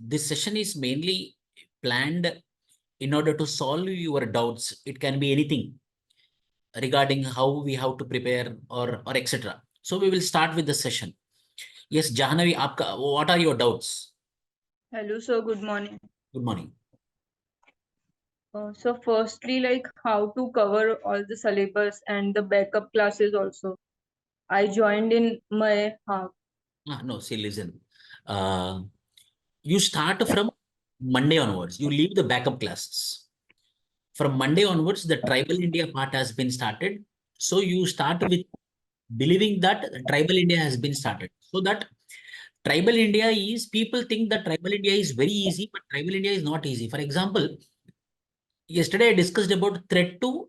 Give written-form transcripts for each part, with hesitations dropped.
This session is mainly planned in order to solve your doubts. It can be anything regarding how we have to prepare or etc. So we will start with the session. Yes, Jahnavi, what are your doubts? Hello, sir. Good morning. Good morning. So, firstly, like how to cover all the syllabus and the backup classes also. I joined in my half. No, see, listen. You start from Monday onwards. You leave the backup classes. From Monday onwards, the Tribal India part has been started. So you start with believing that Tribal India has been started. So that Tribal India is, people think that Tribal India is very easy, but Tribal India is not easy. For example, yesterday I discussed about threat to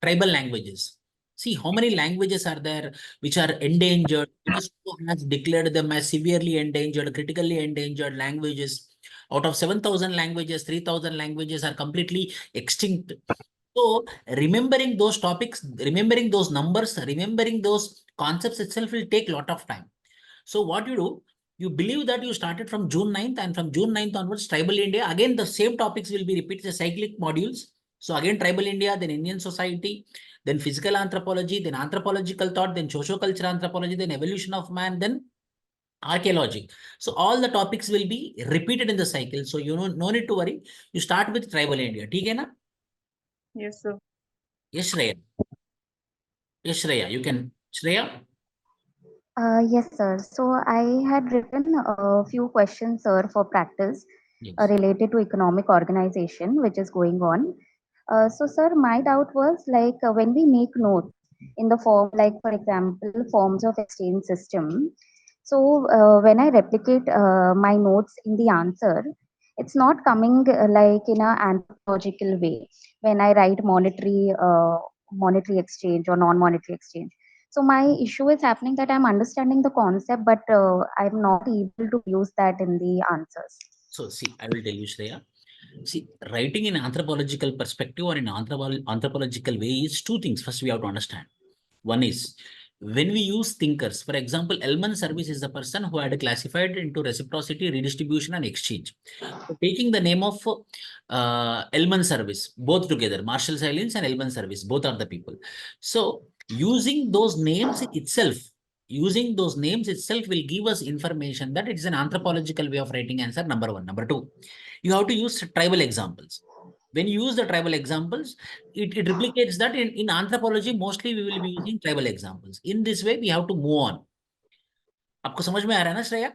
tribal languages. See how many languages are there which are endangered. UNESCO has declared them as severely endangered, critically endangered languages. Out of 7,000 languages, 3,000 languages are completely extinct. So remembering those topics, remembering those numbers, remembering those concepts itself will take a lot of time. So what you do, you believe that you started from June 9th, and from June 9th onwards, Tribal India, again, the same topics will be repeated, the cyclic modules. So again, Tribal India, then Indian society, then physical anthropology, then anthropological thought, then socio-cultural anthropology, then evolution of man, then archaeology. So all the topics will be repeated in the cycle. So you know, no need to worry. You start with Tribal India. Okay, na? Yes, sir. Yes, Shreya. Yes, Shreya. You can, Shreya? Yes, sir. So I had written a few questions, sir, for practice Yes. related to economic organization, which is going on. So, sir, my doubt was like when we make notes in the form, like for example, forms of exchange system. So when I replicate my notes in the answer, it's not coming like in an anthropological way when I write monetary exchange or non-monetary exchange. So my issue is happening that I'm understanding the concept, but I'm not able to use that in the answers. So see, I will tell you, Shreya. See, writing in anthropological perspective or in anthropological way is two things. First, we have to understand. One is when we use thinkers, for example, Elman Service is the person who had classified into reciprocity, redistribution, and exchange. So taking the name of Elman Service, both together, Marshall Silence and Elman Service, both are the people. So using those names itself will give us information that it is an anthropological way of writing answer, number one. Number two, you have to use tribal examples. When you use the tribal examples, it replicates that in anthropology, mostly we will be using tribal examples. In this way, we have to move on. आपको समझ में आ रहा है ना Shreya?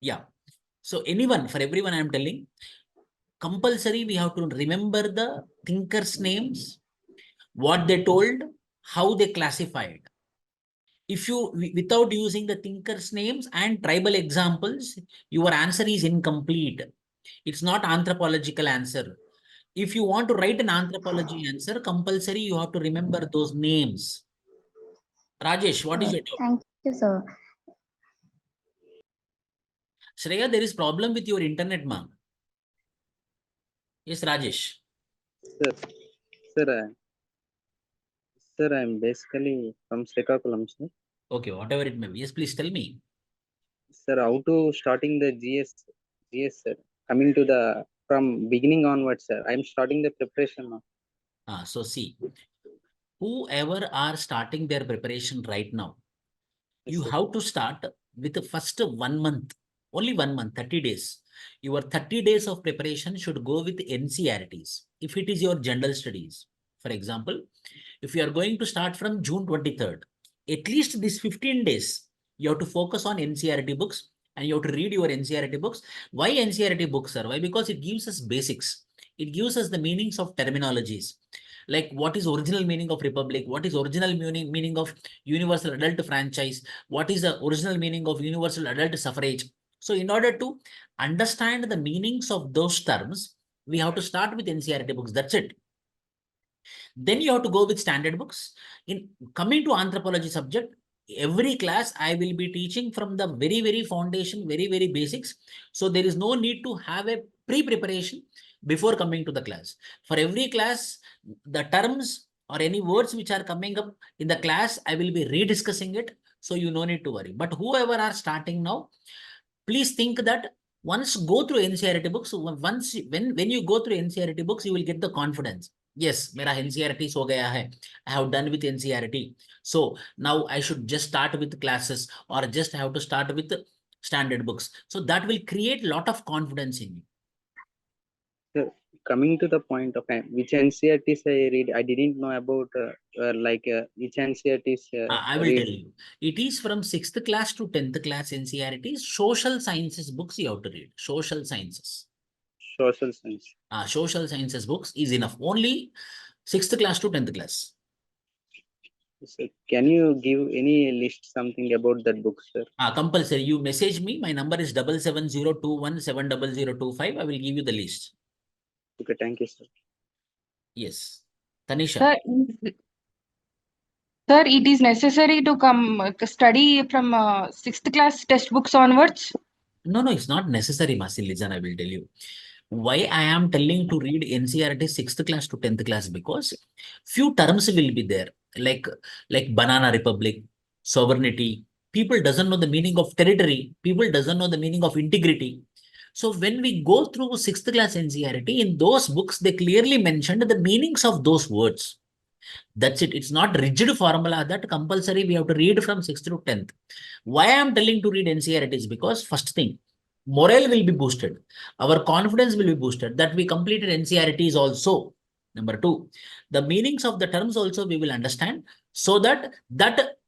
Yeah. So anyone, for everyone I am telling, compulsory we have to remember the thinkers' names, what they told, how they classified. If you, without using the thinkers' names and tribal examples, your answer is incomplete. It's not anthropological answer. If you want to write an anthropology answer, compulsory you have to remember those names. Rajesh, what is your doubt? Thank you, sir. Shreya, there is problem with your internet, ma'am. Yes, Rajesh. Sir, sir, sir, I'm basically from Srikakulam, sir. Okay, whatever it may be. Yes, please tell me. Sir, how to starting the GS, sir. Coming to the from beginning onwards, sir. I'm starting the preparation now. So see, whoever are starting their preparation right now, Yes, you sir. have to start with the first 1 month, only 1 month, 30 days. Your 30 days of preparation should go with NCERTs. If it is your general studies, for example, if you are going to start from June 23rd, at least this 15 days, you have to focus on NCERT books and you have to read your NCERT books. Why NCERT books, sir? Why? Because it gives us basics. It gives us the meanings of terminologies. Like what is original meaning of republic? What is original meaning of universal adult franchise? What is the original meaning of universal adult suffrage? So in order to understand the meanings of those terms, we have to start with NCERT books. That's it. Then you have to go with standard books. In coming to anthropology subject, every class I will be teaching from the very, very foundation, very, very basics. So there is no need to have a pre-preparation before coming to the class. For every class, the terms or any words which are coming up in the class, I will be rediscussing it. So you no need to worry. But whoever are starting now, please think that once go through NCERT books, when you go through NCERT books, you will get the confidence. Yes, mera NCERT ho gaya hai. I have done with NCERT. So now I should just start with classes or just have to start with standard books. So that will create a lot of confidence in you. Sir, coming to the point of which NCERTs I read, I didn't know about which NCERTs I will read. tell you. It is from 6th class to 10th class NCERT. Social sciences books you have to read. Social sciences. Social science. Social sciences books is enough. Only 6th class to 10th class. So can you give any list something about that book, sir? Compulsory. You message me. My number is 7702170025. I will give you the list. Okay, thank you, sir. Yes. Tanisha. Sir, it is necessary to come study from 6th class textbooks onwards. No, it's not necessary, Masi. Listen, I will tell you. Why I am telling to read NCERT 6th class to 10th class, because few terms will be there, like banana republic, sovereignty. People doesn't know the meaning of territory. People doesn't know the meaning of integrity. So when we go through 6th class NCERT, in those books, they clearly mentioned the meanings of those words. That's it. It's not rigid formula that compulsory we have to read from 6th to 10th. Why I am telling to read NCERT is because first thing, morale will be boosted. Our confidence will be boosted that we completed NCERTs also. Number two, the meanings of the terms also we will understand, so that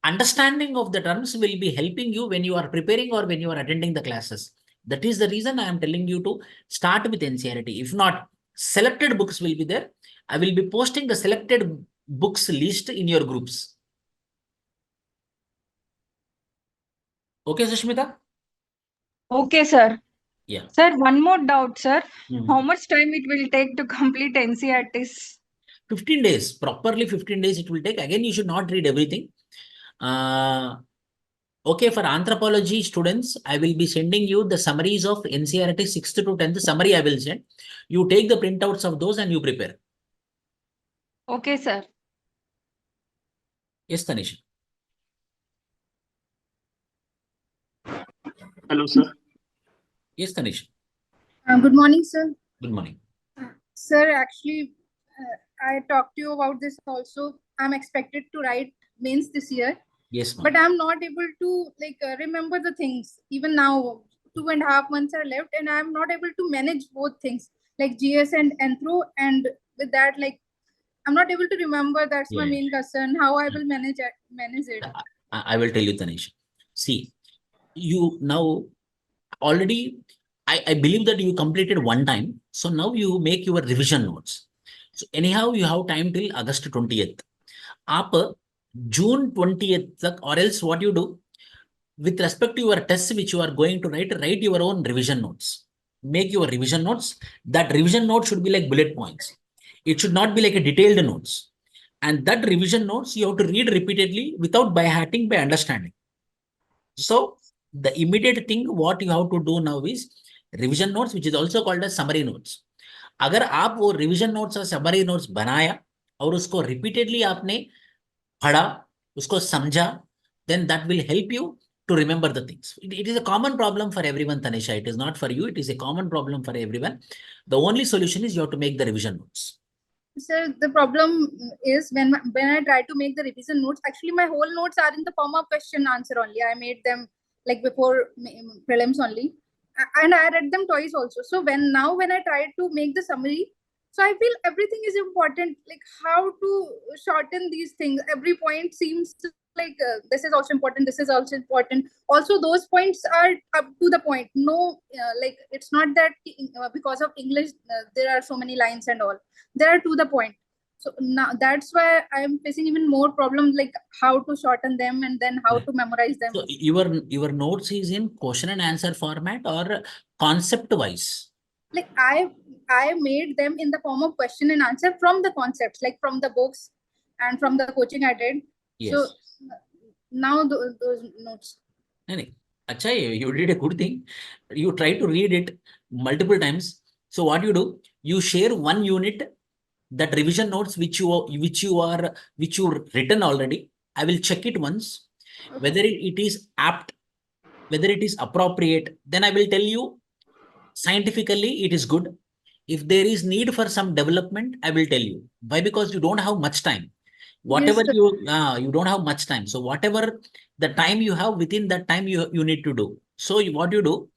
understanding of the terms will be helping you when you are preparing or when you are attending the classes. That is the reason I am telling you to start with NCERT. If not, selected books will be there. I will be posting the selected books list in your groups. Okay, Sushmita? Okay, sir. Yeah. Sir, one more doubt, sir. How much time it will take to complete NCERTs? 15 days, properly 15 days it will take. Again, you should not read everything. Okay, for anthropology students, I will be sending you the summaries of NCERT 6th to 10th summary I will send. You take the printouts of those and you prepare. Okay, sir. Yes, Tanisha. Hello, sir. Yes, Tanisha. Good morning, sir. Good morning. Sir, actually, I talked to you about this also. I'm expected to write mains this year, Yes, but I'm not able to remember the things. Even now, 2.5 months are left, and I'm not able to manage both things, like GS and Anthro, and with that, I'm not able to remember. That's my main concern. How I will manage it. I will tell you, Tanisha. See, you now already, I believe that you completed one time. So now you make your revision notes. So anyhow, you have time till August 20th. Up June 20th, or else what you do, with respect to your tests which you are going to write your own revision notes. Make your revision notes. That revision note should be like bullet points. It should not be like a detailed notes. And that revision notes you have to read repeatedly without by hearting, by understanding. So the immediate thing what you have to do now is revision notes, which is also called as summary notes. अगर आप वो revision notes और summary notes बनाया और उसको repeatedly आपने पढ़ा, उसको समझा, then that will help you to remember the things. It is a common problem for everyone, Tanisha. It is not for you. It is a common problem for everyone. The only solution is you have to make the revision notes. Sir, the problem is when I try to make the revision notes, actually my whole notes are in the form of question answer only. I made them like before prelims only, and I read them twice also. So when I try to make the summary, so I feel everything is important, like how to shorten these things. Every point seems like this is also important, this is also important. Also those points are up to the point. No, like it's not that because of English there are so many lines and all. They are to the point. So now that's why I'm facing even more problems, like how to shorten them and then how to memorize them. So your notes is in question and answer format or concept wise? Like I made them in the form of question and answer from the concepts, like from the books and from the coaching I did. Yes. So now those notes. Achha, you did a good thing. You try to read it multiple times. So what you do, you share one unit, that revision notes which you written already. I will check it once, whether it is apt whether it is appropriate, then I will tell you scientifically it is good. If there is need for some development, I will tell you. Why? Because you don't have much time. Whatever Yes, sir. you don't have much time. So whatever the time you have, within that time you need to do. So what you do,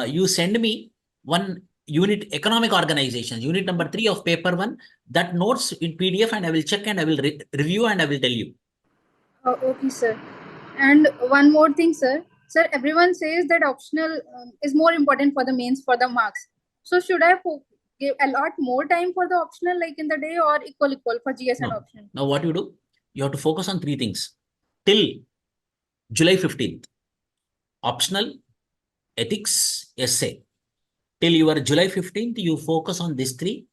you send me one unit, economic organizations, unit number 3 of paper 1, that notes in PDF, and I will check and I will review and I will tell you. Oh, okay, sir. And one more thing, sir. Sir, everyone says that optional is more important for the mains for the marks. So should I give a lot more time for the optional, like in the day, or equal for GS and No. optional? Now what you do, you have to focus on 3 things till July 15th. Optional, ethics, essay. Till your July 15th, you focus on these 3,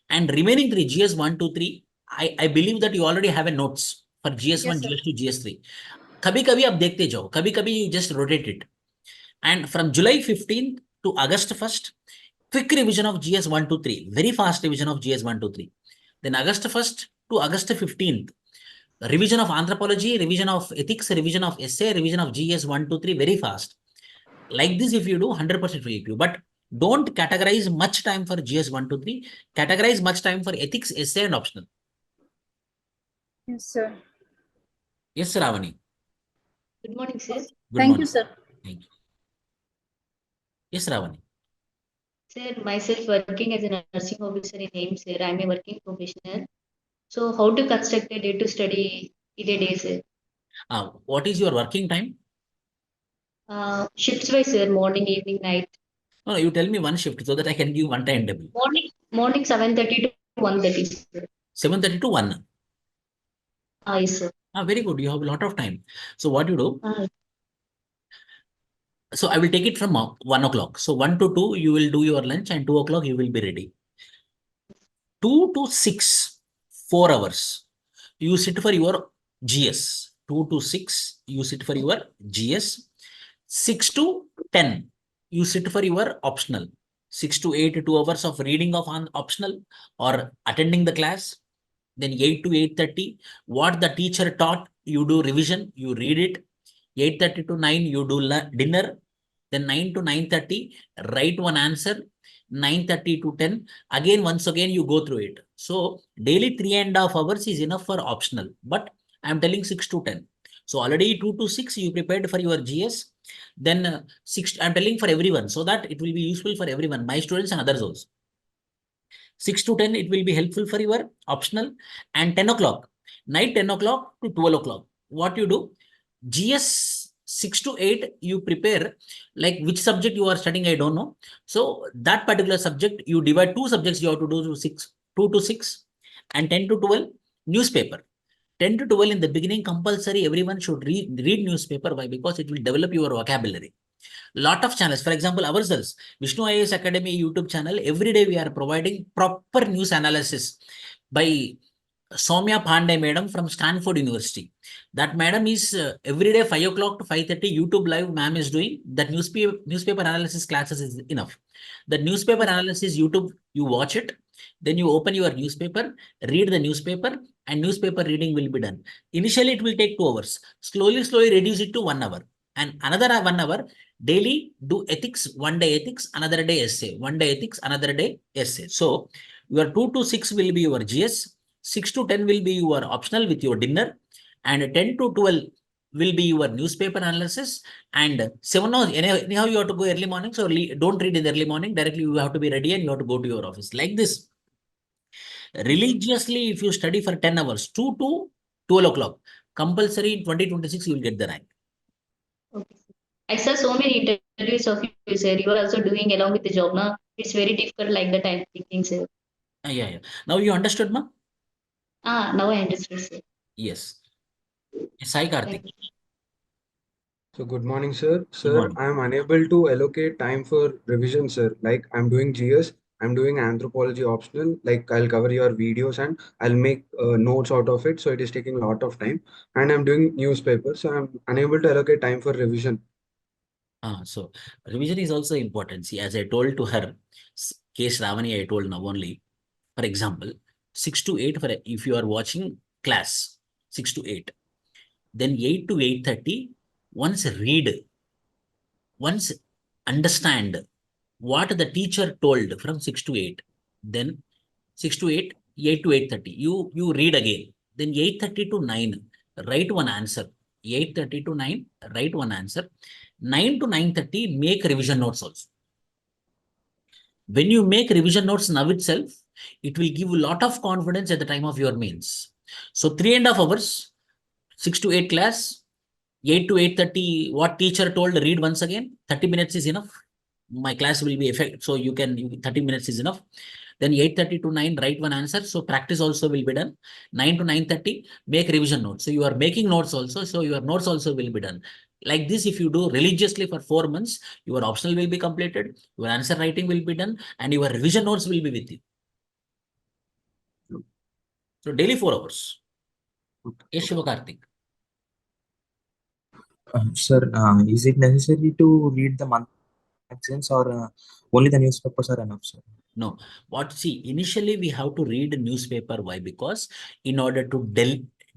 and remaining 3, GS 1, 2, 3. I believe that you already have a notes for GS 1, Yes, sir. GS 2, GS 3. कभी-कभी आप देखते जाओ, कभी-कभी you just rotate it. And from July 15th to August 1st, quick revision of GS 1, 2, 3. Very fast revision of GS 1, 2, 3. Then August 1st to August 15th, revision of anthropology, revision of ethics, revision of essay, revision of GS 1, 2, 3, very fast. Like this, if you do, 100% will help you. But don't categorize much time for GS 1, 2, 3. Categorize much time for ethics, essay, and optional. Yes, sir. Yes, Ravani. Good morning, sir. Good Thank morning. you, sir. Thank you. Yes, Ravani. Sir, myself working as a nursing officer in AIMS, sir. I'm a working professional. So, how to construct a day to study in a day, sir? What is your working time? Shifts wise, sir. Morning, evening, night. No, you tell me one shift so that I can give one time table. Morning 7:30 to 1:30, sir. 7:30 to 1. Yes, sir. Very good. You have a lot of time. So what you do? Uh, So I will take it from 1 o'clock. So 1 to 2, you will do your lunch, and 2 o'clock, you will be ready. 2 to 6, 4 hours. You sit for your GS. 2 to 6, you sit for your GS. 6 to 10, you sit for your optional. 6 to 8, 2 hours of reading of an optional or attending the class. Then 8 to 8:30, what the teacher taught, you do revision, you read it. 8:30 to 9, you do dinner. Then 9 to 9:30, write one answer. 9:30 to 10, again, once again, you go through it. So daily 3.5 hours is enough for optional, but I'm telling 6 to 10. So already 2 to 6, you prepared for your GS. Then 6, I'm telling for everyone, so that it will be useful for everyone, my students and others also. 6 to 10, it will be helpful for your optional. And 10 o'clock, night 10 o'clock to 12 o'clock. What you do? GS 6 to 8, you prepare, like which subject you are studying, I don't know. So that particular subject, you divide 2 subjects, you have to do 2 to 6, and 10 to 12, newspaper. 10 to 12 in the beginning, compulsory, everyone should read newspaper. Why? Because it will develop your vocabulary. Lot of channels, for example, ourselves, Vishnu IAS Academy YouTube channel, every day we are providing proper news analysis by Soumya Pandey madam from Stanford University. That madam is every day 5 o'clock to 5:30 YouTube live ma'am is doing. That newspaper analysis classes is enough. The newspaper analysis YouTube, you watch it, then you open your newspaper, read the newspaper, and newspaper reading will be done. Initially, it will take 2 hours. Slowly reduce it to 1 hour. And another 1 hour, daily do ethics, one day ethics, another day essay, one day ethics, another day essay. So your 2 to 6 will be your GS, 6 to 10 will be your optional with your dinner, and 10 to 12 will be your newspaper analysis, and 7 hours, anyhow you have to go early morning, so don't read in the early morning, directly you have to be ready and you have to go to your office. Like this, religiously, if you study for 10 hours, 2 to 12 o'clock, compulsory in 2026, you will get the rank. okay, sir. I saw so many interviews of you, sir. You are also doing along with the job now. It's very difficult, like that I'm thinking, sir. Yeah. Now you understood, ma? Now I understand, sir. Yes. Sai Karthik. Thank you. So good morning, sir. Good Sir, morning. I am unable to allocate time for revision, sir. Like I'm doing GS, I'm doing anthropology optional. Like I'll cover your videos and I'll make notes out of it. So it is taking a lot of time. And I'm doing newspaper, so I'm unable to allocate time for revision. So revision is also important. See, as I told to her, case Ravani, I told now only. For example, 6 to 8 for if you are watching class, 6 to 8. Then 8 to 8:30, once read Once understand what the teacher told from 6 to 8, then 6 to 8, 8 to 8:30, you read again. Then 8:30 to 9, write one answer. 8:30 to 9, write one answer. 9 to 9:30, make revision notes also. When you make revision notes now itself, it will give you a lot of confidence at the time of your mains. So 3.5 hours, 6 to 8 class, 8 to 8:30, what teacher told, read once again. 30 minutes is enough. My class will be effective, so 30 minutes is enough. Then 8:30 to 9, write one answer. So practice also will be done. 9 to 9:30, make revision notes. So you are making notes also. So your notes also will be done. Like this, if you do religiously for 4 months, your optional will be completed, your answer writing will be done, and your revision notes will be with you. So daily 4 hours. Yes, Shivakarthik. Sir, is it necessary to read the monthly magazines or only the newspapers are enough, sir? No. Initially we have to read a newspaper. Why? Because in order to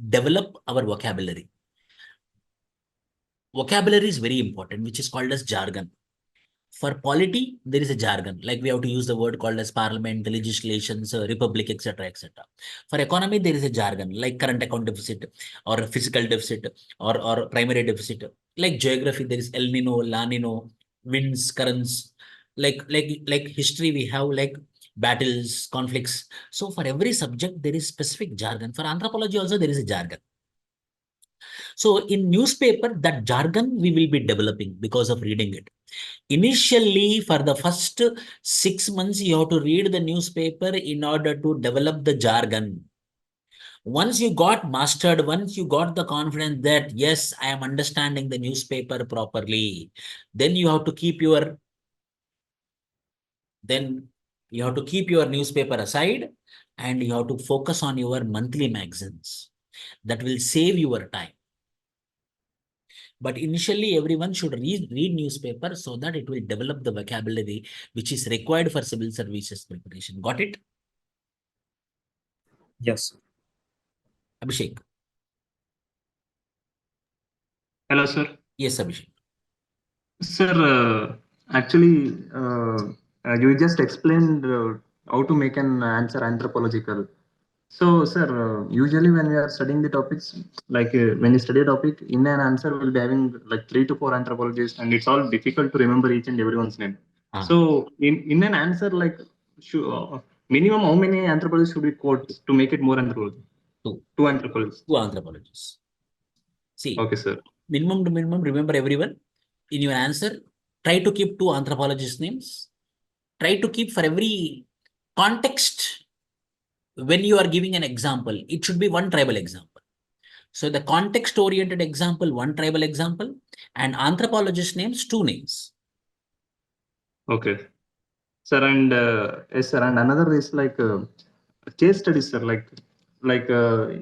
develop our vocabulary. Vocabulary is very important, which is called as jargon. For polity, there is a jargon, like we have to use the word called as parliament, the legislations, republic, etc., etc. For economy, there is a jargon, like current account deficit or physical deficit or primary deficit. Like geography, there is El Nino, La Nino, winds, currents. Like history, we have like battles, conflicts. So for every subject, there is specific jargon. For anthropology also, there is a jargon. So in newspaper, that jargon we will be developing because of reading it. Initially, for the first 6 months, you have to read the newspaper in order to develop the jargon. Once you got mastered, once you got the confidence that, yes, I am understanding the newspaper properly, then you have to keep your newspaper aside and you have to focus on your monthly magazines. That will save your time. But initially, everyone should read newspaper so that it will develop the vocabulary which is required for civil services preparation. Got it? Yes. Abhishek. Hello, sir. Yes, Abhishek. Sir, actually, you just explained how to make an answer anthropological. So, sir, usually when we are studying the topics, like when you study a topic, in an answer we'll be having like 3 to 4 anthropologists, and it's all difficult to remember each and everyone's name. So, in an answer, like minimum how many anthropologists should we quote to make it more anthropology? Two anthropologists. 2 anthropologists. See, okay, sir. Minimum to minimum, remember everyone. In your answer, try to keep 2 anthropologists' names. Try to keep for every context. When you are giving an example, it should be one tribal example. So the context-oriented example, one tribal example, and anthropologist names, 2 names. Okay, sir, and yes, sir, and another is like case studies, sir. Like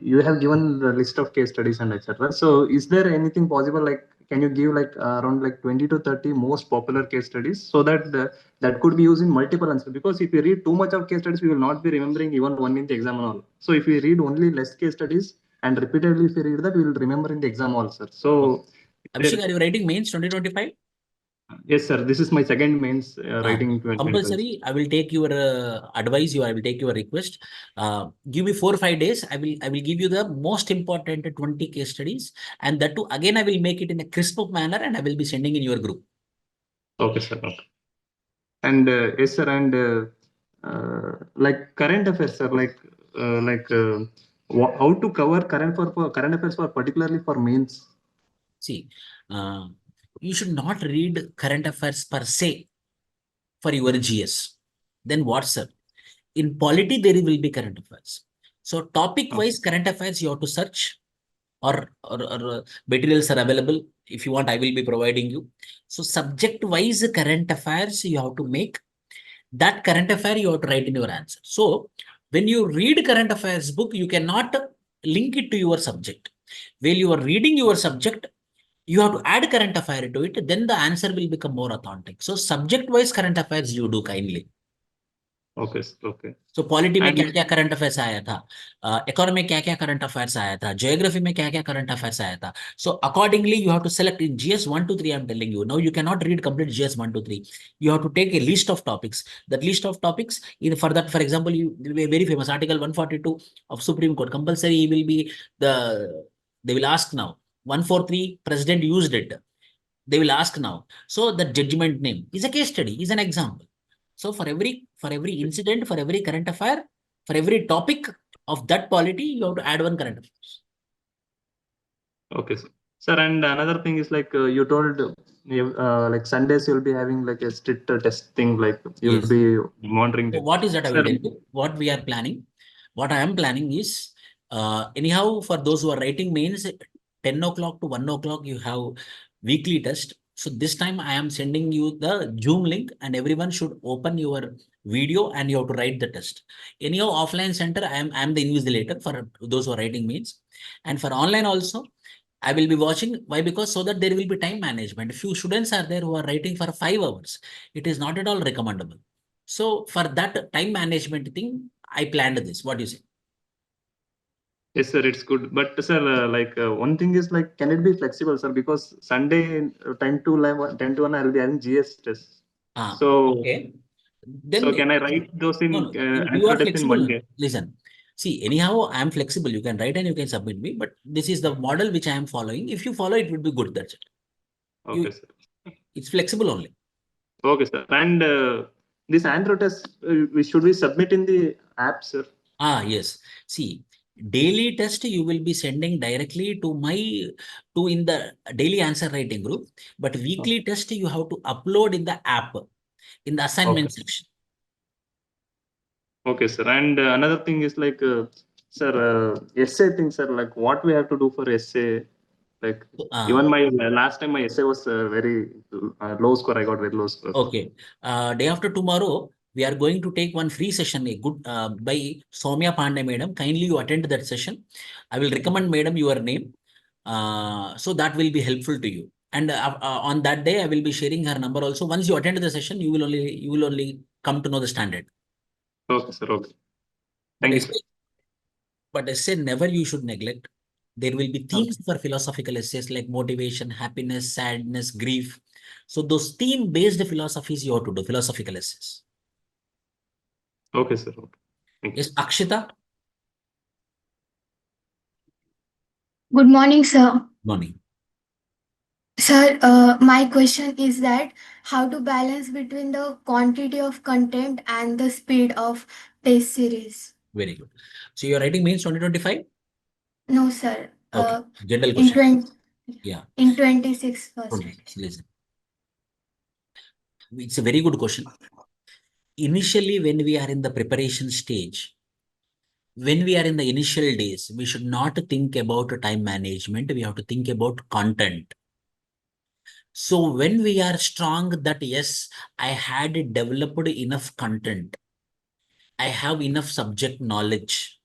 you have given the list of case studies and etc. So, is there anything possible? Like, can you give like around like 20 to 30 most popular case studies so that that could be used in multiple answers? Because if we read too much of case studies, we will not be remembering even one in the exam and all. So, if we read only less case studies and repeatedly, if we read that, we will remember in the exam also. So, Abhishek, are you writing mains 2025? Yes, sir. This is my second mains writing. Compulsory. I will take your advice. I will take your request. Give me 4 or 5 days. I will give you the most important 20 case studies, and that too again I will make it in a crisp manner, and I will be sending in your group. Okay, sir. Okay. And yes, sir. And like current affairs, sir. How to cover current affairs for particularly for mains. See, you should not read current affairs per se for your GS. Then what, sir? In polity, there will be current affairs. So topic-wise current affairs, you have to search or materials are available. If you want, I will be providing you. So subject-wise current affairs, you have to make. That current affair, you have to write in your answer. So when you read current affairs book, you cannot link it to your subject. While you are reading your subject, you have to add current affair to it, then the answer will become more authentic. So subject-wise current affairs you do kindly. Okay, sir. Okay. So polity में And क्या क्या current affairs आया था, economy में क्या क्या current affairs आया था, ज्योग्राफी में क्या क्या करंट अफेयर्स आया था. So accordingly you have to select in GS 1 to 3. I'm telling you now, you cannot read complete GS 1 to 3. You have to take a list of topics. That list of topics, for that, for example, you will be very famous article 142 of Supreme Court compulsory will be the, they will ask now 143 president used it, they will ask now. So the judgment name is a case study, is an example. So for every incident, for every current affair, for every topic of that polity, you have to add one current affairs. okay, sir. Sir, and another thing is like you told like Sundays you'll be having like a strict testing, like you'll Yes. be monitoring So it. what is that? I will Sir, tell you. What we are planning, what I am planning is, anyhow, for those who are writing mains, 10 o'clock to 1 o'clock, you have weekly test. So this time I am sending you the Zoom link and everyone should open your video and you have to write the test. Anyhow, offline center, I am the invigilator for those who are writing mains. And for online also, I will be watching. Why? Because so that there will be time management. Few students are there who are writing for 5 hours. It is not at all recommendable. So for that time management thing, I planned this. What do you say? yes, sir, it's good. But sir, like one thing is like, can it be flexible, sir? Because Sunday 10 to 11, 10 to 1, I'll be having GS test. So, Okay. Then so can I write those in no, you answer are test in flexible. Monday? Listen, see, anyhow, I am flexible. You can write and you can submit me, but this is the model which I am following. If you follow, it would be good. That's it. Okay, sir. It's flexible only. Okay, sir. And this Android test, should we submit in the app, sir? Yes. See, daily test you will be sending directly to in the daily answer writing group, but weekly test you have to upload in the app, in the assignment section. Okay, sir. And another thing is like, sir, essay thing, sir, like what we have to do for essay. Like even my last time my essay was very low score. I got very low score. Okay. Day after tomorrow, we are going to take one free session, a good by Soumya Pandey madam. Kindly you attend that session. I will recommend madam your name. So that will be helpful to you. And on that day, I will be sharing her number also. Once you attend the session, you will only come to know the standard. Okay, sir. Okay. Thank you, sir. But essay never you should neglect. There will be themes for philosophical essays like motivation, happiness, sadness, grief. So those theme-based philosophies you have to do, philosophical essays. Okay, sir. Okay. Thank you. Yes, Akshita. Good morning, sir. Morning. Sir, my question is that how to balance between the quantity of content and the speed of test series? Very good. So your writing means 2025? No, sir. Okay. General In question. Yeah. in 26 first. 26. Listen. It's a very good question. Initially, when we are in the preparation stage, when we are in the initial days, we should not think about time management. We have to think about content. So when we are strong that yes, I had developed enough content, I have enough subject knowledge,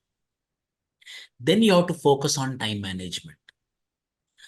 then you have to focus on time management.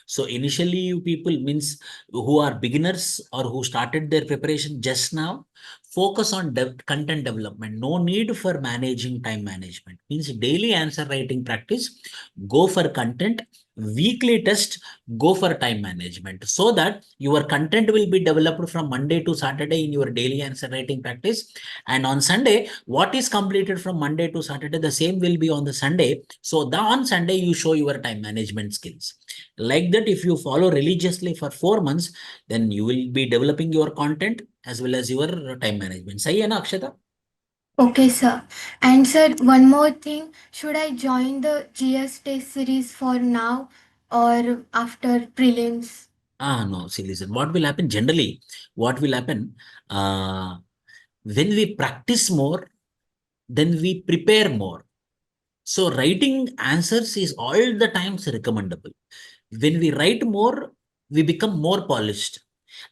So initially you people means who are beginners or who started their preparation just now, focus on content development. No need for managing time management. Means daily answer writing practice, go for content, weekly test, go for time management. So that your content will be developed from Monday to Saturday in your daily answer writing practice. And on Sunday, what is completed from Monday to Saturday, the same will be on the Sunday. So on Sunday, you show your time management skills. Like that, if you follow religiously for 4 months, then you will be developing your content as well as your time management. Sahi hai na, Akshata? Okay, sir. And sir, one more thing. Should I join the GS test series for now or after prelims? No. See, listen, what will happen generally, what will happen, when we practice more, then we prepare more. So writing answers is all the times recommendable. When we write more, we become more polished.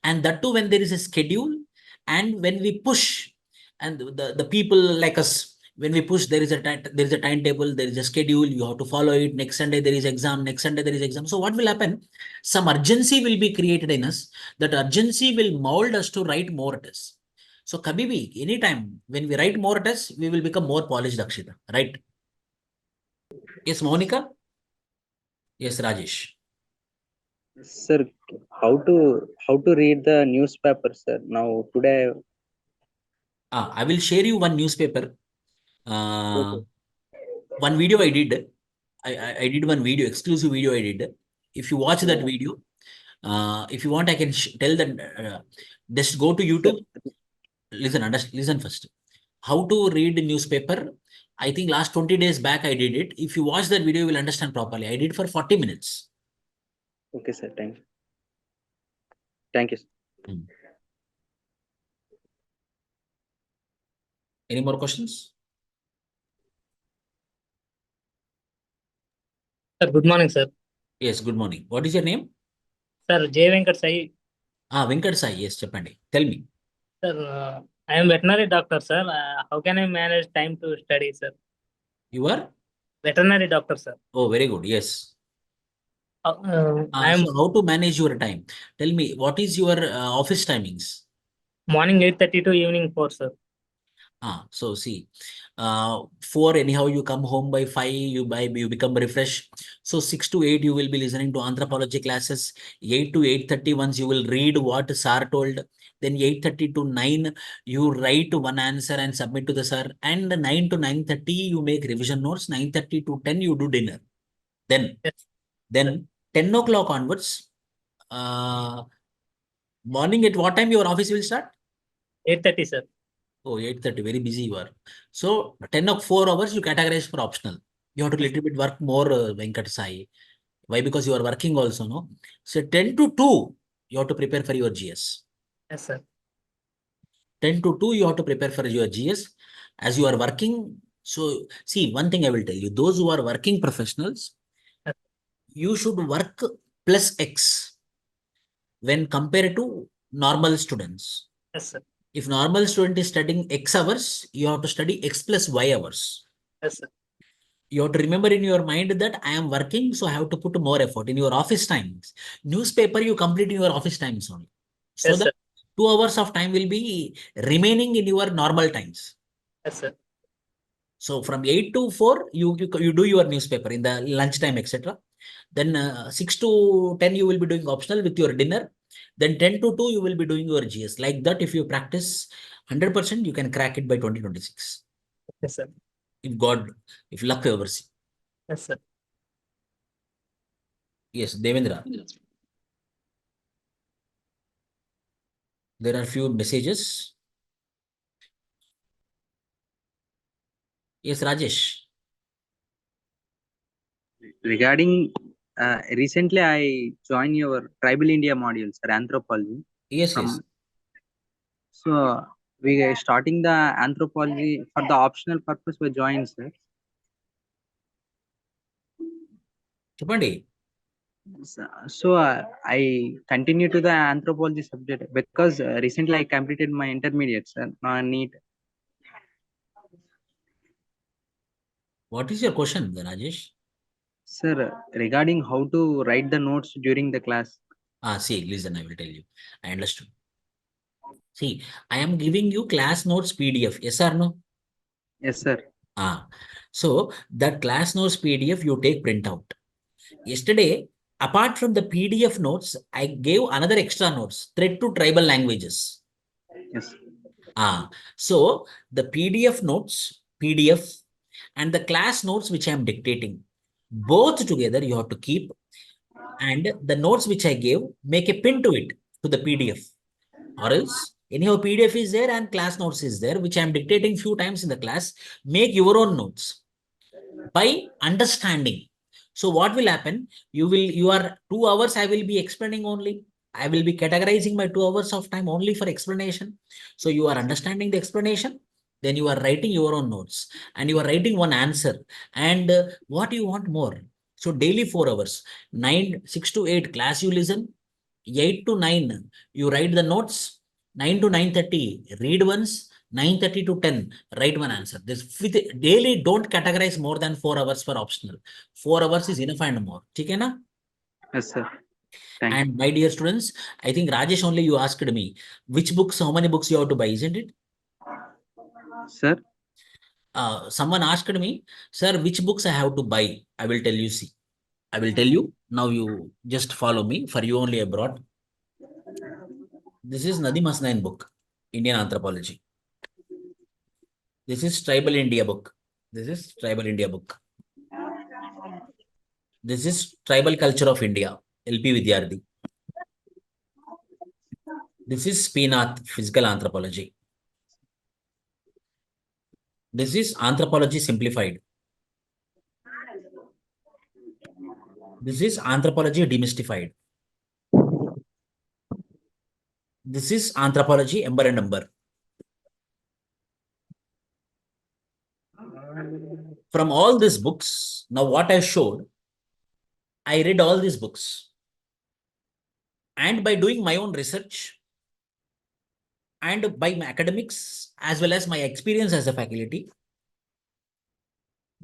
And that too, when there is a schedule and when we push, and the people like us, when we push, there is a timetable, there is a schedule, you have to follow it. Next Sunday, there is exam. Next Sunday, there is exam. So what will happen? Some urgency will be created in us. That urgency will mold us to write more tests. So Kabibi, anytime when we write more tests, we will become more polished, Akshita, right? Yes, Monica? Yes, Rajesh. Sir, how to read the newspaper, sir? Now today. I will share you one newspaper. Okay. One video I did. I did one video, exclusive video I did. If you watch that video, if you want, I can tell that. Just go to YouTube. Listen first. How to read newspaper? I think last 20 days back I did it. If you watch that video, you will understand properly. I did for 40 minutes. Okay, sir. Thank you. Thank you, sir. Any more questions? Sir, good morning, sir. Yes, good morning. What is your name? Sir, J. Venkat Sai. Venkat Sai. Yes, Chapandi. Tell me. Sir, I am veterinary doctor, sir. How can I manage time to study, sir? You are? Veterinary doctor, sir. Oh, very good. Yes. I am So how to manage your time? Tell me, what is your office timings? morning 8:30 to evening 4, sir. So see, 4 anyhow you come home by 5, you become refreshed. So 6 to 8 you will be listening to anthropology classes. 8 to 8:30 once you will read what sir told. Then 8:30 to 9 you write one answer and submit to the sir. And 9 to 9:30 you make revision notes. 9:30 to 10 you do dinner. Then Yes. 10 o'clock onwards, morning at what time your office will start? 8:30, sir. Oh, 8:30, very busy you are. So 10 or 4 hours you categorize for optional. You have to little bit work more, Venkat Sai. Why? Because you are working also, no? So 10 to 2, you have to prepare for your GS. Yes, sir. 10 to 2, you have to prepare for your GS. As you are working, so see, one thing I will tell you, those who are working professionals, Yes. you should work plus X when compared to normal students. Yes, sir. If normal student is studying X hours, you have to study X plus Y hours. Yes, sir. You have to remember in your mind that I am working, so I have to put more effort in your office times. Newspaper, you complete in your office times only. So Yes, that sir. 2 hours of time will be remaining in your normal times. Yes, sir. So from 8 to 4, you do your newspaper in the lunchtime, etc. Then 6 to 10, you will be doing optional with your dinner. Then 10 to 2, you will be doing your GS. Like that, if you practice 100%, you can crack it by 2026. Yes, sir. If luck favors you. Yes, sir. Yes, Devendra. There are few messages. Yes, Rajesh. Regarding recently, I joined your Tribal India module, sir, Anthropology. Yes, yes. So we are starting the Anthropology for the optional purpose. We joined, sir. Chapandi. So I continue to the Anthropology subject because recently I completed my intermediate, sir. Now I need. What is your question, Rajesh? Sir, regarding how to write the notes during the class. See, listen, I will tell you. I understood. See, I am giving you class notes PDF. Yes or no? Yes, sir. So that class notes PDF, you take printout. Yesterday, apart from the PDF notes, I gave another extra notes, thread to tribal languages. Yes. So the PDF notes, PDF, and the class notes which I am dictating, both together you have to keep, and the notes which I gave, make a pin to it, to the PDF. Or else, anyhow, PDF is there and class notes is there, which I am dictating few times in the class. Make your own notes by understanding. So what will happen? You are 2 hours, I will be explaining only. I will be categorizing my 2 hours of time only for explanation. So you are understanding the explanation, then you are writing your own notes and you are writing one answer. And what you want more? So daily 4 hours, 6 to 8 class you listen, 8 to 9 you write the notes, 9 to 9:30 read once, 9:30 to 10 write one answer. This with daily don't categorize more than 4 hours for optional. 4 hours is enough and more. Okay, na? Yes, sir. Thank And my dear students, I think Rajesh only you asked me which books, how many books you have to buy, isn't it? you, sir. Someone asked me, sir, which books I have to buy? I will tell you, see. I will tell you. Now you just follow me. For you only I brought. This is Nadim Hasnain book, Indian Anthropology. This is Tribal India book. This is Tribal India book. This is Tribal Culture of India, LP Vidyarthi. This is Spinath, Physical Anthropology. This is Anthropology Simplified. This is Anthropology Demystified. This is Anthropology Ember and Umber. From all these books, now what I showed, I read all these books. And by doing my own research and by my academics as well as my experience as a faculty,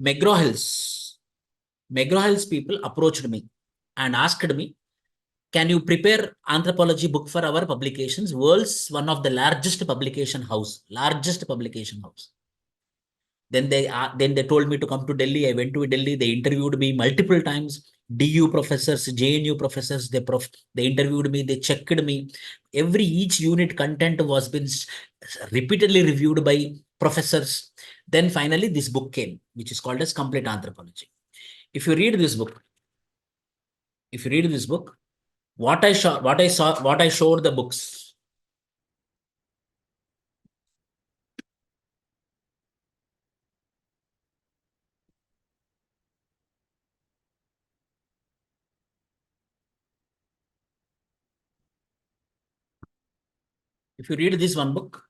McGraw-Hill's people approached me and asked me, can you prepare anthropology book for our publications? World's one of the largest publication house. Then they told me to come to Delhi. I went to Delhi. They interviewed me multiple times. DU professors, JNU professors, they interviewed me. They checked me. Each unit content was been repeatedly reviewed by professors. Then finally this book came, which is called as Complete Anthropology. If you read this book, what I showed the books. If you read this one book,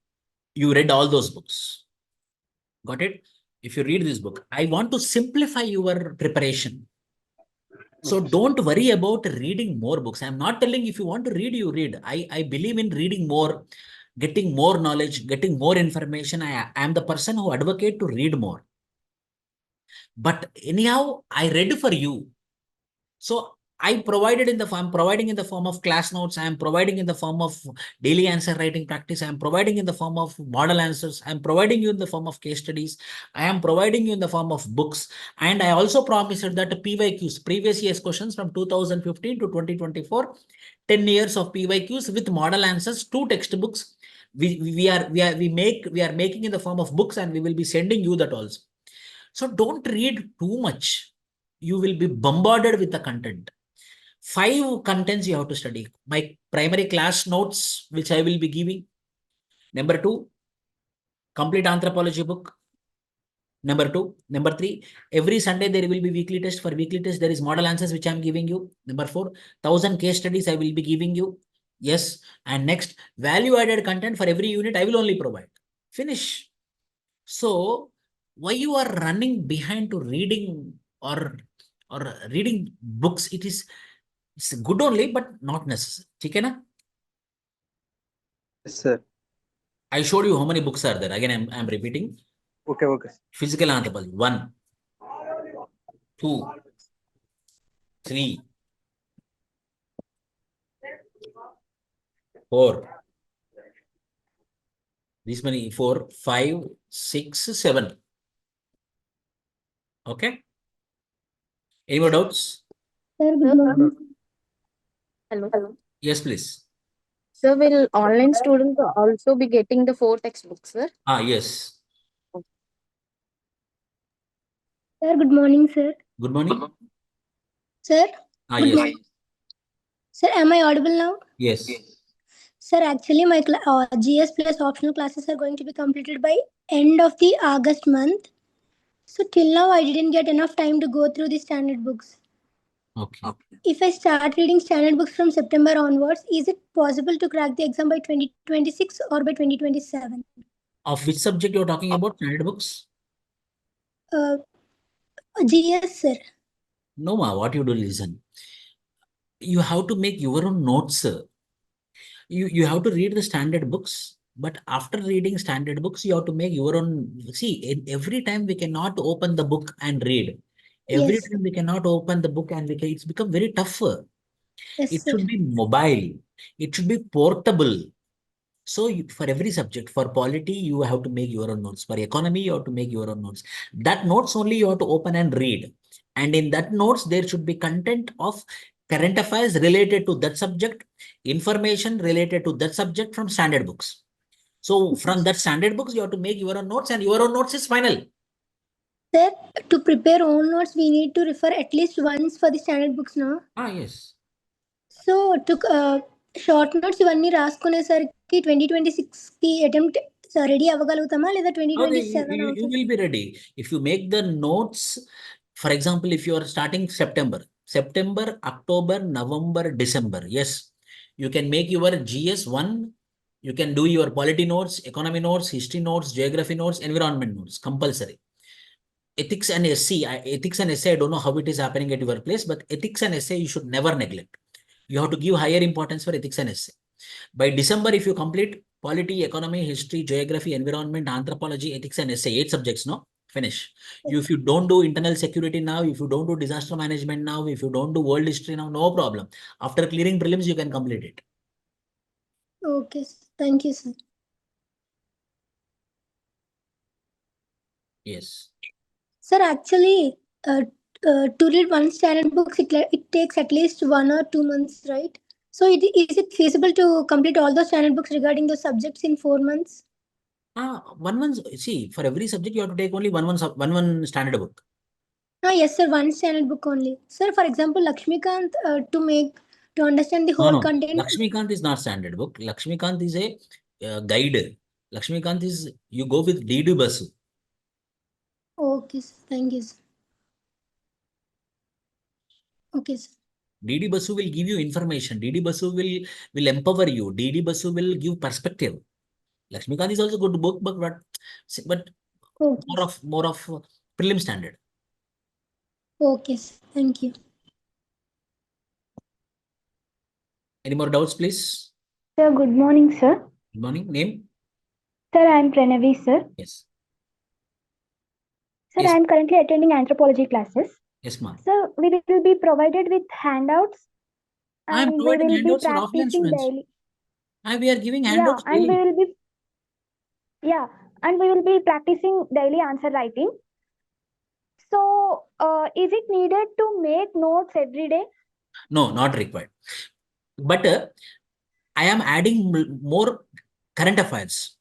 you read all those books. Got it? If you read this book, I want to simplify your preparation. So don't worry about reading more books. I'm not telling if you want to read, you read. I believe in reading more, getting more knowledge, getting more information. I am the person who advocate to read more. But anyhow, I read for you. So I'm providing in the form of class notes. I am providing in the form of daily answer writing practice. I am providing in the form of model answers. I am providing you in the form of case studies. I am providing you in the form of books. And I also promised that PYQs, previous year's questions from 2015 to 2024, 10 years of PYQs with model answers, 2 textbooks. We are making in the form of books, and we will be sending you that also. So don't read too much. You will be bombarded with the content. 5 contents you have to study. My primary class notes, which I will be giving. Number 2, Complete Anthropology book. Number 2. Number 3, every Sunday there will be weekly test. For weekly test, there is model answers which I am giving you. Number 4, 1000 case studies I will be giving you. Yes. And next, value added content for every unit I will only provide. Finish. So why you are running behind to reading or reading books? It's good only, but not necessary. Okay, na? Yes, sir. I showed you how many books are there. Again, I'm repeating. Okay. Physical Anthropology, 1, 2, 3, 4. This many, 4, 5, 6, 7. Okay. Any more doubts? Sir, good morning. Hello. Yes, please. So will online students also be getting the 4 textbooks, sir? Yes. Sir, good morning, sir. Good morning. Sir? Good Yes. morning. Sir, am I audible now? Yes. Sir, actually my GS plus optional classes are going to be completed by end of the August month. So till now I didn't get enough time to go through the standard books. Okay. If I start reading standard books from September onwards, is it possible to crack the exam by 2026 or by 2027? Of which subject you're talking about? Standard books? GS, sir. No, ma. What you do, listen. You have to make your own notes. You have to read the standard books, but after reading standard books, you have to make your own. See, every time we cannot open the book and read. Every Yes. time we cannot open the book and it's become very tough. Yes, It sir. should be mobile. It should be portable. So for every subject, for polity, you have to make your own notes. For economy, you have to make your own notes. That notes only you have to open and read. And in that notes, there should be content of current affairs related to that subject, information related to that subject from standard books. So from that standard books, you have to make your own notes, and your own notes is final. Sir, to prepare own notes, we need to refer at least once for the standard books, no? Yes. So to short notes ఇవన్నీ రాసుకునేసరికి 2026 కి attempt ready అవ్వగలుగుతామా లేదా You 2027 will be ready. If you make the notes, for example, if you are starting September, October, November, December, yes, you can make your GS 1, you can do your polity notes, economy notes, history notes, geography notes, environment notes, compulsory. Ethics and SC, I don't know how it is happening at your place, but ethics and essay you should never neglect. You have to give higher importance for ethics and essay. By December, if you complete polity, economy, history, geography, environment, anthropology, ethics, and essay, 8 subjects, no? Finish. If you don't do internal security now, if you don't do disaster management now, if you don't do world history now, no problem. After clearing prelims, you can complete it. Okay, thank you, sir. Yes. Sir, actually, to read one standard books, it takes at least 1 or 2 months, right? So is it feasible to complete all those standard books regarding those subjects in 4 months? See, for every subject, you have to take only one standard book. Yes, sir, one standard book only. Sir, for example, Lakshmikant, to understand the whole content. Lakshmikant is not standard book. Lakshmikant is a guide. Lakshmikant is, you go with DD Basu. Okay, sir. Thank you, sir. Okay, sir. DD Basu will give you information. DD Basu will empower you. DD Basu will give perspective. Lakshmikant is also good book, but okay, more of prelim standard. Okay, sir. Thank you. Any more doubts, please? Sir, good morning, sir. Good morning. Name? Sir, I am Pranavi, sir. Yes. Sir, Yes. I am currently attending anthropology classes. Yes, ma'am. Sir, we will be provided with handouts I am and we providing will be handouts for offline practicing students. daily. We are giving handouts and daily. we will be practicing daily answer writing. So, is it needed to make notes every day? No, not required. But I am adding more current affairs.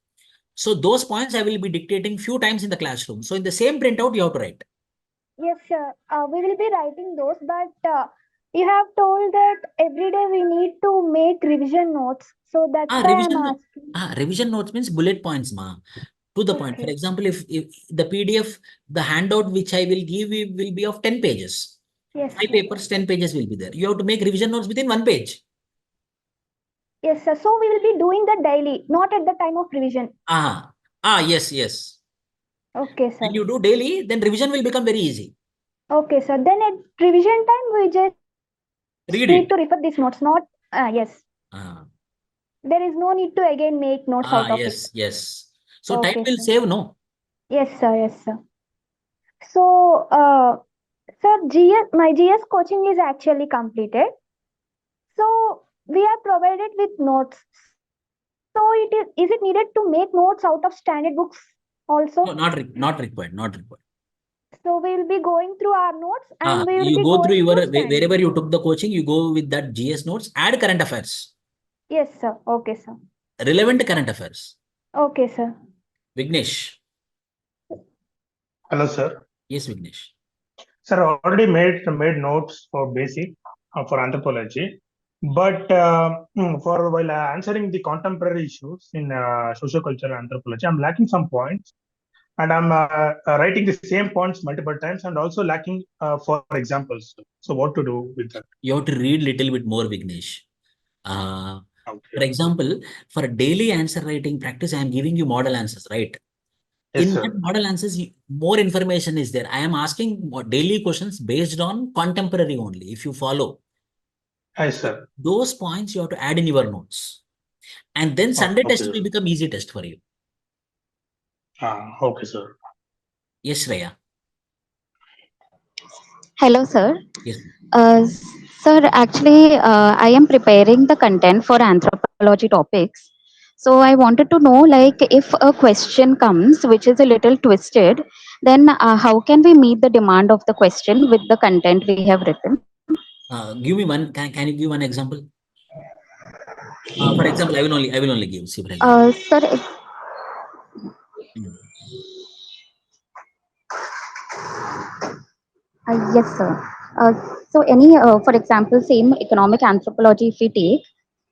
So those points I will be dictating few times in the classroom. So in the same printout, you have to write. Yes, sir. We will be writing those, but you have told that every day we need to make revision notes. So that's why I'm asking. Revision notes means bullet points, ma. To the point. For example, if the PDF, the handout which I will give will be of 10 pages. Yes. 5 papers, 10 pages will be there. You have to make revision notes within 1 page. Yes, sir. So we will be doing that daily, not at the time of revision. Yes. Okay, sir. When you do daily, then revision will become very easy. Okay, sir. Then at revision time, we just need to refer these notes, not, yes. There is no need to again make notes out of it. Yes. So Okay, time will sir. save, no? Yes, sir. So, sir, my GS coaching is actually completed. So we are provided with notes. So is it needed to make notes out of standard books also? No, not required. So we will be going through our notes and we will you be go going through standard. wherever you took the coaching, you go with that GS notes, add current affairs. Yes, sir. Okay, sir. Relevant current affairs. Okay, sir. Vignesh. Hello, sir. Yes, Vignesh. Sir, I already made notes for basic for anthropology, but for while answering the contemporary issues in sociocultural anthropology, I'm lacking some points, and I'm writing the same points multiple times, and also lacking for examples. So, what to do with that? You have to read little bit more, Vignesh. For example, for daily answer writing practice, I am giving you model answers, right? Yes, in sir. that model answers, more information is there. I am asking daily questions based on contemporary only. If you follow, yes, sir. Those points you have to add in your notes, and then Sunday test will become easy test for you. Okay, sir. Yes, Shreya. Hello, sir. Yes. Sir, actually, I am preparing the content for anthropology topics. So I wanted to know, like, if a question comes which is a little twisted, then how can we meet the demand of the question with the content we have written? Give me one. Can you give one example? For example, I will only give. See, for example. Sir, Mm. yes, sir. So for example, same economic anthropology, if we take,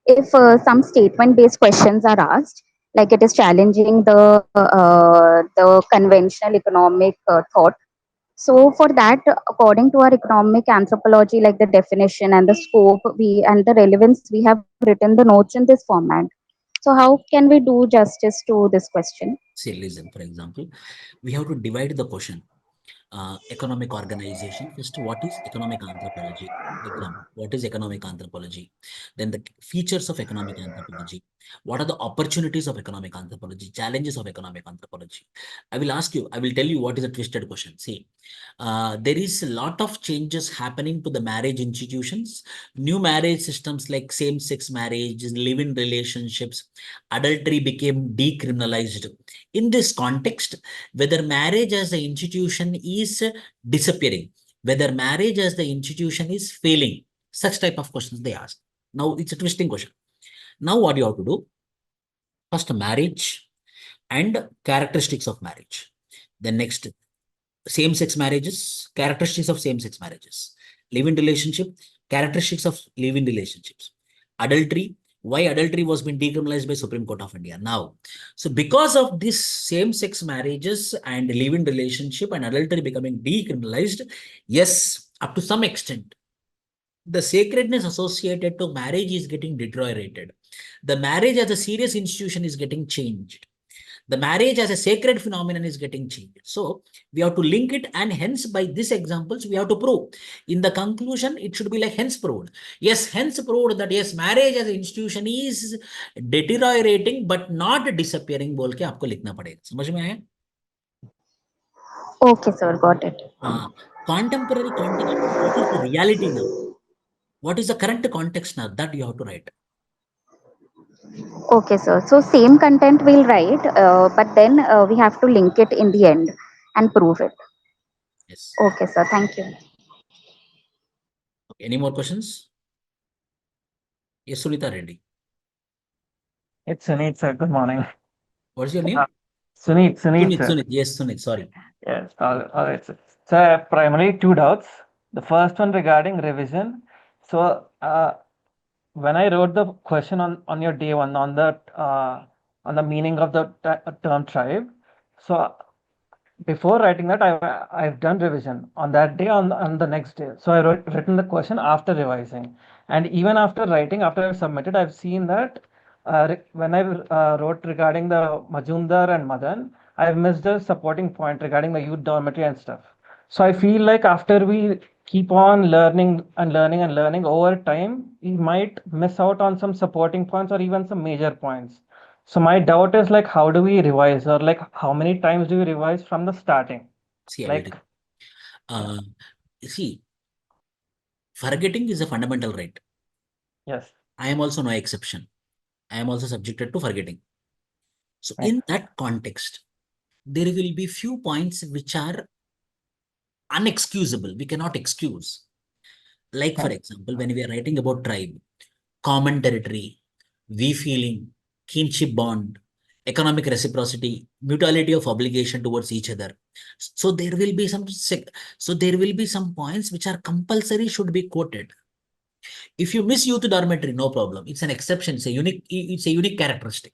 if some statement-based questions are asked, like it is challenging the conventional economic thought. So for that, according to our economic anthropology, like the definition and the scope, we and the relevance, we have written the notes in this format. So how can we do justice to this question? See, listen. For example, we have to divide the question. Economic organization. First, what is economic anthropology? Example, what is economic anthropology? Then the features of economic anthropology. What are the opportunities of economic anthropology? Challenges of economic anthropology. I will ask you, I will tell you what is a twisted question. See, there is a lot of changes happening to the marriage institutions. New marriage systems like same-sex marriage, live-in relationships, adultery became decriminalized. In this context, whether marriage as an institution is disappearing, whether marriage as the institution is failing, such type of questions they ask. Now, it's a twisting question. Now, what you have to do? First, marriage and characteristics of marriage. Then next, same-sex marriages, characteristics of same-sex marriages. Live-in relationship, characteristics of live-in relationships. Adultery, why adultery was being decriminalized by Supreme Court of India now. So because of this same-sex marriages and live-in relationship and adultery becoming decriminalized, yes, up to some extent, the sacredness associated to marriage is getting deteriorated. The marriage as a serious institution is getting changed. The marriage as a sacred phenomenon is getting changed. So we have to link it, and hence by these examples we have to prove. In the conclusion, it should be like hence proved. Yes, hence proved that yes, marriage as an institution is deteriorating but not disappearing. बोल के आपको लिखना पड़ेगा. समझ में आया? Okay, sir, got it. Contemporary context. What is the reality now? What is the current context now? That you have to write. Okay, sir. So same content we'll write, but then we have to link it in the end and prove it. Yes. Okay, sir. Thank you. Okay. Any more questions? Yes, Sunita Reddy. It's Sunit, sir. Good morning. What is your name? Sunit, sir. Sunit. Yes, Sunit. Sorry. Yes. All right, sir. So I have primarily two doubts. The first one regarding revision. So when I wrote the question on your day one on the meaning of the term tribe, so before writing that, I've done revision on that day on the next day. So I written the question after revising, and even after writing, after I've submitted, I've seen that when I wrote regarding the Majumdar and Madan, I've missed a supporting point regarding the youth dormitory and stuff. So I feel like after we keep on learning and learning and learning over time, we might miss out on some supporting points or even some major points. So my doubt is like, how do we revise, or like how many times do we revise from the starting? See, Like, see, forgetting is a fundamental right. yes. I am also no exception. I am also subjected to forgetting. So Right. in that context, there will be few points which are unexcusable. We cannot excuse. Like, for example, when we are writing about tribe, common territory, we feeling, kinship bond, economic reciprocity, mutuality of obligation towards each other. So there will be some points which are compulsory, should be quoted. If you miss youth dormitory, no problem. It's an exception. It's a unique characteristic.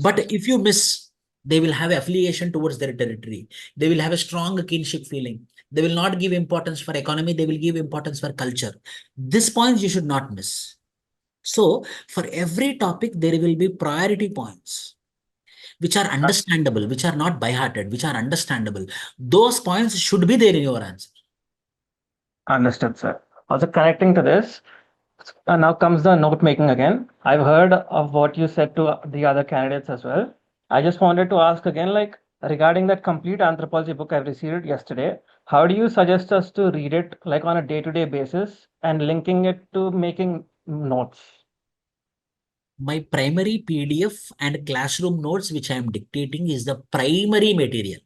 But if you miss, they will have affiliation towards their territory. They will have a strong kinship feeling. They will not give importance for economy. They will give importance for culture. This point you should not miss. So for every topic, there will be priority points which are understandable, which are not by-hearted, which are understandable. Those points should be there in your answer. Understood, sir. Also connecting to this, now comes the note making again. I've heard of what you said to the other candidates as well. I just wanted to ask again, like regarding that complete anthropology book I've received yesterday. how do you suggest us to read it like on a day-to-day basis and linking it to making notes? My primary PDF and classroom notes, which I am dictating, is the primary material.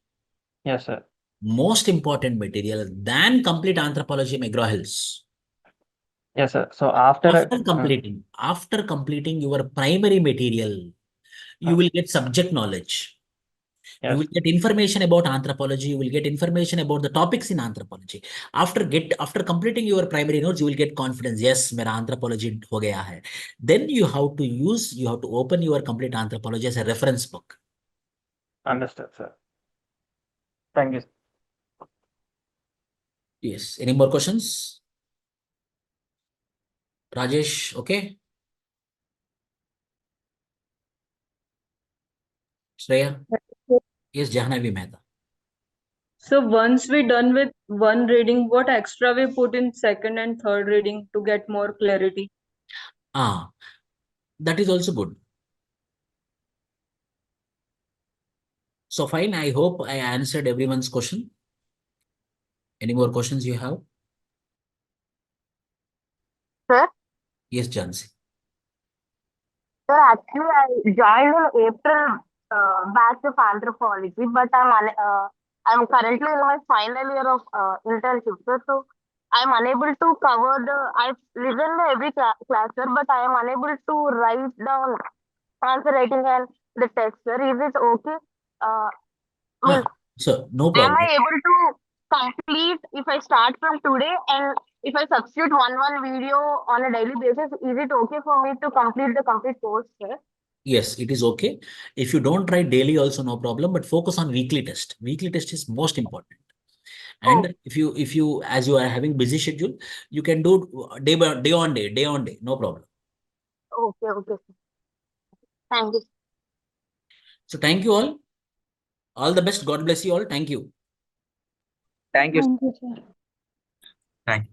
Yes, sir. Most important material than complete Anthropology McGraw-Hill's. Yes, sir. So after completing your primary material, you will get subject knowledge. Yes. You will get information about anthropology. You will get information about the topics in anthropology. After completing your primary notes, you will get confidence. Yes, mera anthropology ho gaya hai. Then you have to open your complete anthropology as a reference book. Understood, sir. Thank you. Yes. Any more questions? Rajesh, okay? Shreya? Yes, Jahnavi Mehta. So once we're done with one reading, what extra we put in second and third reading to get more clarity? That is also good. So fine, I hope I answered everyone's question. Any more questions you have? Sir? Yes, Jansi. Sir, actually, I joined in April batch of anthropology, but I'm currently in my final year of internship, sir. So I'm unable to cover I've listened to every class, sir, but I am unable to write down answer writing and the text, sir. Is it okay? Means, So no am problem. I able to complete if I start from today and if I substitute one video on a daily basis, is it okay for me to complete the complete course, sir? Yes, it is okay. If you don't try daily, also no problem, but focus on weekly test. Weekly test is most important. And if you as you are having busy schedule, you can do day on day, no problem. Okay, okay. Thank you. So thank you all. All the best. God bless you all. Thank you. Thank you. Thank you, sir. Thank you.